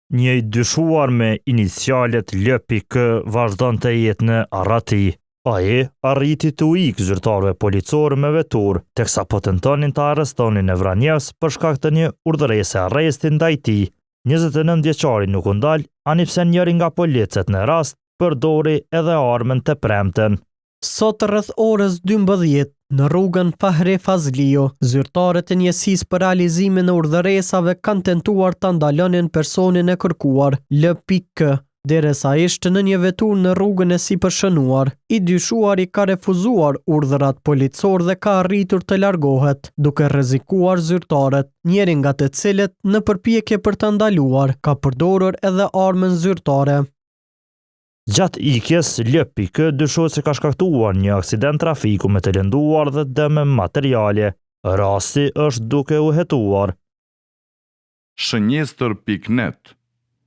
Një i dyshuar me inicialet LPK vazhdon të jetë në arrati. Ai arriti të ikë zyrtarëve policorë me vetur, teksa po tentonin të arrestonin Evranjevs për shkak të një urdhërese arresti ndaj tij. 29 vjeçari nuk u ndal, anipse njëri nga policët në rast përdori edhe armën të premten. Sot rreth orës 12 në rrugën Fahri Fazlio, zyrtarët e njësisë për realizimin e urdhëresave kanë tentuar ta ndalonin personin e kërkuar, LPK, derisa ishte në një vetur në rrugën e sipërshënuar. I dyshuari ka refuzuar urdhërat policor dhe ka arritur të largohet, duke rrezikuar zyrtarët, njëri nga të cilët në përpjekje për ta ndaluar ka përdorur edhe armën zyrtare. Gjatë ikjes, LPK dyshohet se ka shkaktuar një aksident trafiku me të lënduar dhe dëme materiale. Rasti është duke u hetuar. Shënjestër.net